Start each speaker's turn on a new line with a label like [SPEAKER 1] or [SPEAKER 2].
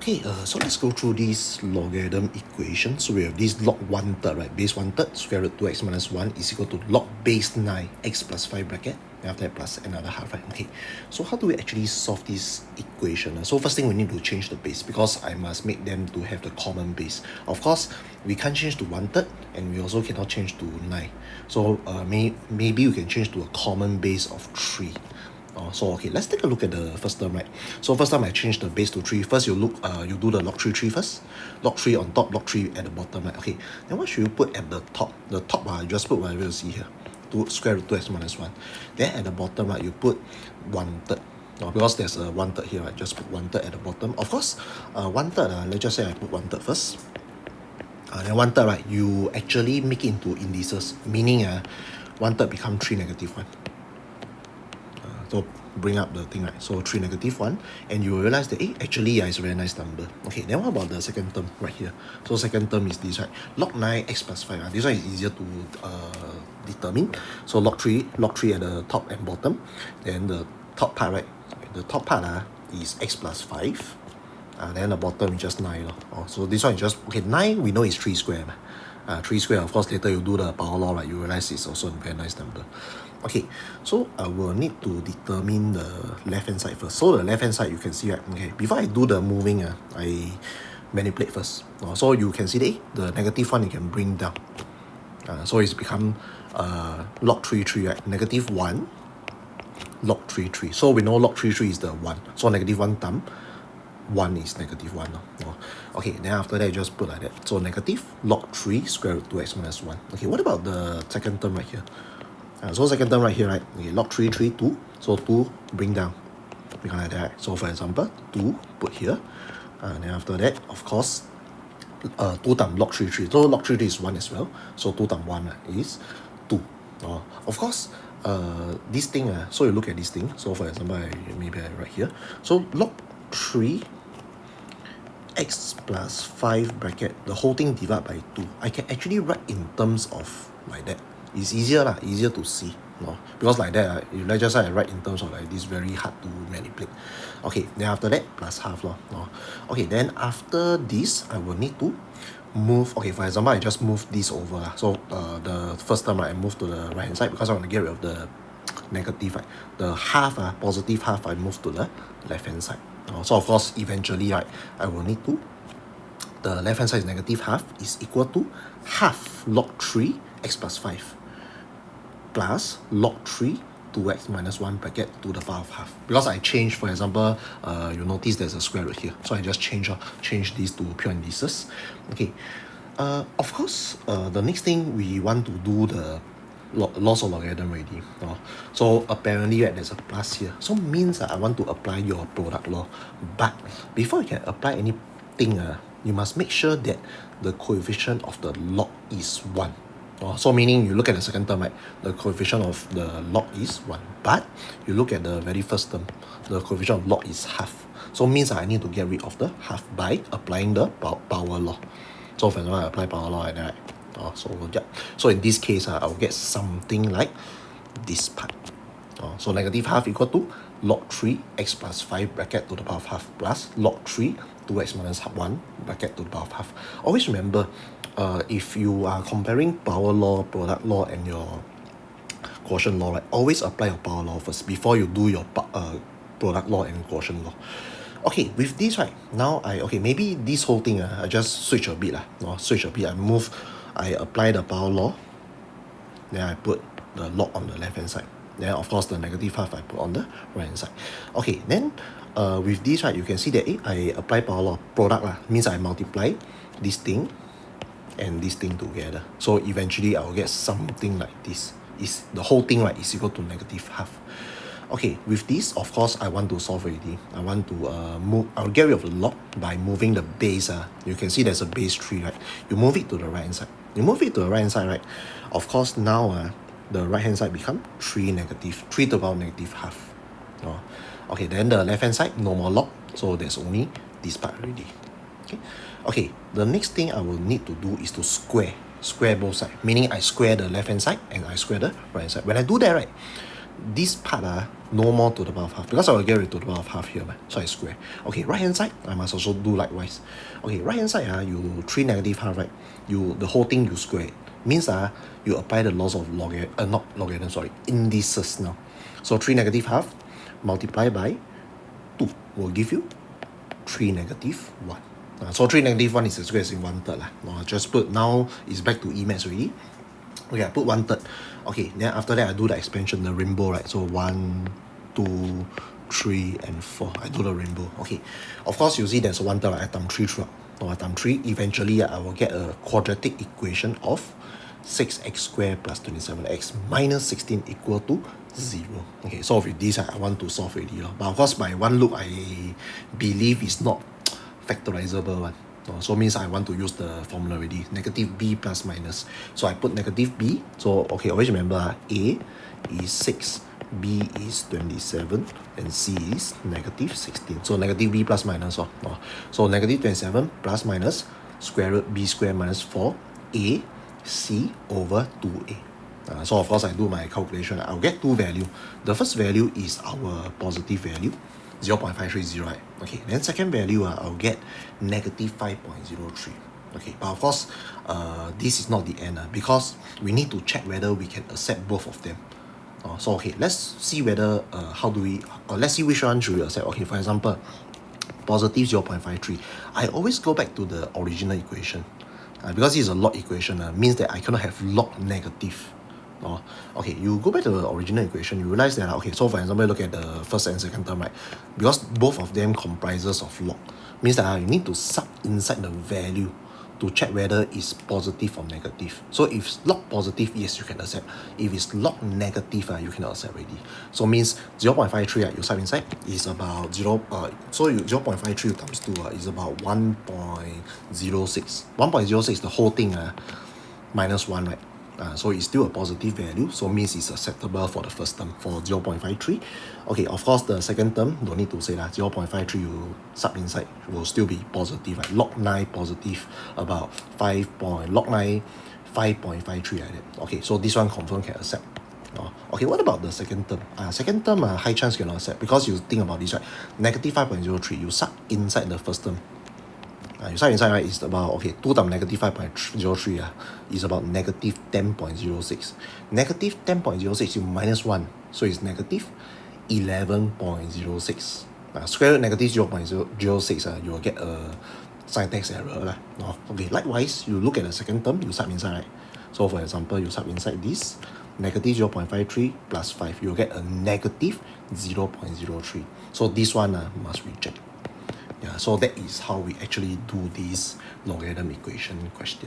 [SPEAKER 1] Okay, so let's go through this logarithm equation. So we have this log 1/3, right? Base 1/3 square root 2x minus 1 is equal to log base 9 x plus 5 bracket. And after that plus another half, right? Okay, so how do we actually solve this equation? So first thing we need to change the base because I must make them to have the common base. Of course, we can't change to 1/3 and we also cannot change to 9. So maybe we can change to a common base of 3. So okay, let's take a look at the first term, right? So first time I change the base to 3. First you do the log 3 first. Log 3 on top, log 3 at the bottom, right? Okay, then what should you put at the top? The top, just put whatever you see here. Square root 2x minus 1. Then at the bottom, right, you put 1/3. Because there's a 1/3 here, right? Just put 1/3 at the bottom. Of course, 1/3, let's just say I put 1/3 first. Then 1/3, right, you actually make it into indices, meaning 1/3 become 3 negative 1. So bring up the thing, right? So 3 negative 1, and you will realize that actually it's a very nice number. Okay, then what about the second term right here? So second term is this, right? Log 9 x plus 5. This one is easier to determine. So log 3 at the top and bottom. Then the top part, right? The top part is x plus 5. Then the bottom is just 9. So this one is just, okay, 9 we know is 3 square. 3 square, of course, later you do the power law, right? You realize it's also a very nice number. Okay, so I will need to determine the left hand side first. So the left hand side, you can see, right? Okay, before I do the moving, I manipulate first. So you can see the negative 1 you can bring down. So it's become log 3, right? Negative 1, log 3. So we know log 3 is the 1. So negative 1 times 1 is negative 1. Okay, then after that, just put like that. So negative log 3 square root 2x minus 1. Okay, what about the second term right here? So second term right here, right? Okay, log 3, 2. So 2 bring down. Become like that. So for example, 2 put here. And then after that, of course, 2 times log 3. So log 3 is 1 as well. So 2 times 1 is 2. Of course, this thing, so you look at this thing. So for example, maybe I write here. So log 3 x plus 5 bracket, the whole thing divided by 2. I can actually write in terms of like that. It's easier to see. Because like that, if let's just say I write in terms of like this, very hard to manipulate. Okay, then after that, plus half. Okay, then after this, I will need to move. Okay, for example, I just move this over. So the first time, I move to the right hand side because I want to get rid of the negative. Right? The half, positive half, I move to the left hand side. So of course, eventually, right, I will need to, the left hand side is negative half is equal to half log 3 x plus 5 plus log 3 2x minus 1 bracket to the power of half. Because I change, for example, you notice there's a square root here. So I just change this to pure indices. Okay. Of course, the next thing we want to do the loss of logarithm already. So apparently, right, there's a plus here. So means I want to apply your product law. But before you can apply anything, you must make sure that the coefficient of the log is 1. So meaning you look at the second term, right, the coefficient of the log is 1. But you look at the very first term, the coefficient of log is half. So means I need to get rid of the half by applying the power law. So for example, I apply power law like that. So in this case, I'll get something like this part. So negative half equal to log 3 x plus 5 bracket to the power of half plus log 3 2x minus 1 bracket to the power of half. Always remember, if you are comparing power law, product law, and your quotient law, right, always apply your power law first before you do your product law and quotient law. Okay, with this, right, now maybe this whole thing, I just switch a bit. I apply the power law, then I put the log on the left hand side. Then of course the negative half I put on the right hand side. Okay, then with this, right, you can see that I apply power law, product means I multiply this thing and this thing together. So eventually I will get something like this. Is the whole thing, right, is equal to negative half. Okay, with this, of course, I want to solve already. I want to I'll get rid of the log by moving the base. You can see there's a base 3, right? You move it to the right hand side. You move it to the right hand side, right? Of course, now the right hand side become 3 to the power negative half. Okay, then the left hand side, no more log. So there's only this part already. Okay, the next thing I will need to do is to square both sides. Meaning I square the left hand side and I square the right hand side. When I do that, right, this part no more to the power of half because I will get rid to the power of half here, so I square. Okay, right hand side I must also do likewise. Okay, right hand side you 3 negative half, right? The whole thing you square it. Means you apply the laws of not logarithm, sorry, indices now. So 3 negative half multiplied by 2 will give you 3 negative 1. So 3 negative 1 is as good as in 1/3 lah. Just put now is back to Emaths already. Okay, I put 1/3. Okay, then after that I do the expansion, the rainbow, right? So 1, 2, 3, and 4. I do the rainbow. Okay, of course you see there's a 1/3. I times 3 throughout. I times 3. Eventually I will get a quadratic equation of 6x squared plus 27x minus 16 equal to 0. Okay, so with this I want to solve already. But of course by one look I believe it's not factorizable one. So means I want to use the formula already. Negative b plus minus. So I put negative b. So okay, always remember a is 6, b is 27, and c is negative 16. So negative b plus minus. So negative 27 plus minus square root b squared minus 4a c over 2a. So of course I do my calculation. I'll get two value. The first value is our positive value, 0.530, right? Okay, then second value I'll get negative 5.03. Okay, but of course this is not the end because we need to check whether we can accept both of them. So okay, let's see whether let's see which one should we accept. Okay, for example, positive 0.53. I always go back to the original equation because it's a log equation, means that I cannot have log negative. Okay, you go back to the original equation, you realize that, okay, so for example, look at the first and second term, right? Because both of them comprises of log, means that you need to sub inside the value to check whether it's positive or negative. So if it's log positive, yes, you can accept. If it's log negative, you cannot accept already. So means 0.53, you sub inside is about 0.53 times 2 is about 1.06. 1.06, the whole thing minus 1, right? So it's still a positive value, so means it's acceptable for the first term, for 0.53. Okay, of course the second term, don't need to say that, 0.53 you sub inside will still be positive, right? Log 9 positive, about log 9 5.53 like that. Okay, so this one confirm can accept. Okay, what about the second term? Second term high chance cannot accept because you think about this, right? Negative 5.03, you sub inside the first term. You sub inside, right, is about, okay, 2 times negative 5.03 is about negative 10.06. Negative 10.06, you minus 1, so it's negative 11.06. Square root negative 0.06, you will get a syntax error. Okay, likewise, you look at the second term, you sub inside, right? So for example, you sub inside this, negative 0.53 plus 5, you'll get a negative 0.03. So this one must reject. Yeah, so that is how we actually do this logarithm equation question.